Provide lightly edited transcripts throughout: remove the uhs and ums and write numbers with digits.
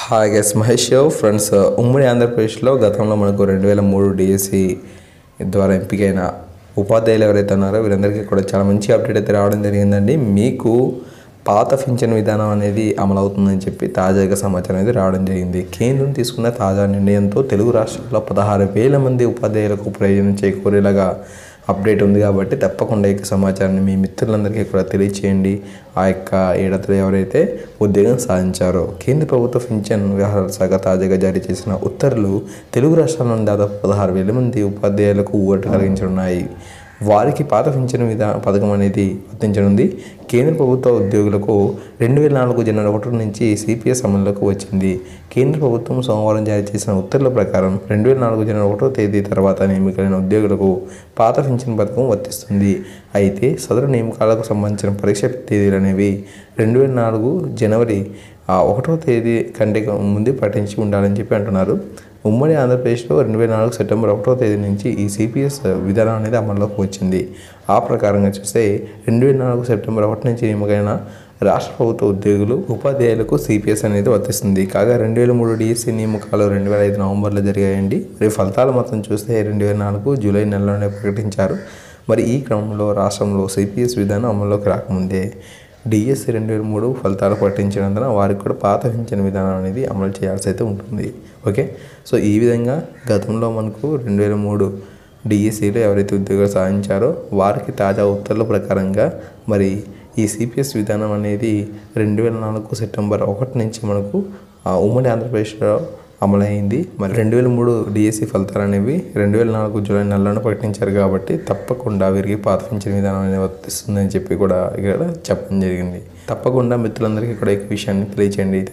Hi guys, Mahesh friends. ఉమ్మడి ఆంధ్రప్రదేశ్లో గతంలో మనకు 2003 డిఎస్సి ద్వారా ఎంపికైన ఉపాధ్యాయులు ఎవరైతే ఉన్నారో వీరందరికీ కూడా చాలా మంచి అప్డేట్ అయితే రావడం జరిగిందండి. మీకు పాత పింఛన్ విధానం అనేది అమలవుతుందని చెప్పి తాజాగా సమాచారం అనేది రావడం జరిగింది. కేంద్రం తీసుకున్న తాజా నిర్ణయంతో తెలుగు రాష్ట్రాల్లో 16,000 మంది ఉపాధ్యాయులకు ప్రయోజనం చేకూరేలాగా అప్డేట్ ఉంది. కాబట్టి తప్పకుండా ఈ సమాచారాన్ని మీ మిత్రులందరికీ కూడా తెలియచేయండి. ఆ యొక్క ఏడాదిలో ఎవరైతే ఉద్యోగం సాధించారో కేంద్ర ప్రభుత్వ పింఛన్ వ్యవహారాల శాఖ తాజాగా జారీ చేసిన ఉత్తర్వులు తెలుగు రాష్ట్రాల్లోని దాదాపు 16,000 మంది ఉపాధ్యాయులకు ఊరట కలిగించనున్నాయి. వారికి పాత పింఛన్ పథకం అనేది వర్తించనుంది. కేంద్ర ప్రభుత్వ ఉద్యోగులకు 2004 జనవరి 1 నుంచి సిపిఎస్ అమల్లోకి వచ్చింది. కేంద్ర ప్రభుత్వం సోమవారం జారీ చేసిన ఉత్తర్వుల ప్రకారం 2004 జనవరి 1వ తేదీ తర్వాత నియమితులైన ఉద్యోగులకు పాత పింఛన్ పథకం వర్తిస్తుంది. అయితే సదరు నియామకాలకు సంబంధించిన పరీక్ష తేదీలు అనేవి 2004 జనవరి 1వ తేదీ కంటే ముందే ప్రకటించి ఉండాలని చెప్పి అంటున్నారు. ఉమ్మడి ఆంధ్రప్రదేశ్లో 2004 సెప్టెంబర్ 1వ తేదీ నుంచి ఈ సిపిఎస్ విధానం అనేది అమల్లోకి వచ్చింది. ఆ ప్రకారంగా చూస్తే 2004 సెప్టెంబర్ 1 నుంచి నియమకైన రాష్ట్ర ప్రభుత్వ ఉద్యోగులు ఉపాధ్యాయులకు సిపిఎస్ అనేది వర్తిస్తుంది. కాగా 2003 డిఎస్సి నియామకాలు 2005 నవంబర్లో జరిగాయండి. మరి ఫలితాలు మొత్తం చూస్తే 2004 జూలై నెలలోనే ప్రకటించారు. మరి ఈ క్రమంలో రాష్ట్రంలో సిపిఎస్ విధానం అమల్లోకి రాకముందే డిఎస్సి 2003 ఫలితాలు ప్రకటించినందున వారికి కూడా పాత పింఛన్ విధానం అనేది అమలు చేయాల్సి అయితే ఉంటుంది. ఓకే, సో ఈ విధంగా గతంలో మనకు 2003 డిఎస్సిలో ఎవరైతే ఉద్యోగాలు సాధించారో వారికి తాజా ఉత్తర్వుల ప్రకారంగా మరి ఈ సిపిఎస్ విధానం అనేది 2004 సెప్టెంబర్ 1 నుంచి మనకు ఉమ్మడి ఆంధ్రప్రదేశ్లో అమలైంది. మరి 2003 డిఎస్సి ఫలితాలు అనేవి 2004 జూలై నెలలోనే ప్రకటించారు. కాబట్టి తప్పకుండా వీరికి పాత పింఛన్ విధానం అనేది వర్తిస్తుందని చెప్పి కూడా ఇక్కడ చెప్పడం జరిగింది. తప్పకుండా మిత్రులందరికీ కూడా ఈ విషయాన్ని తెలియచేయండి.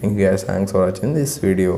Thanks for watching this video.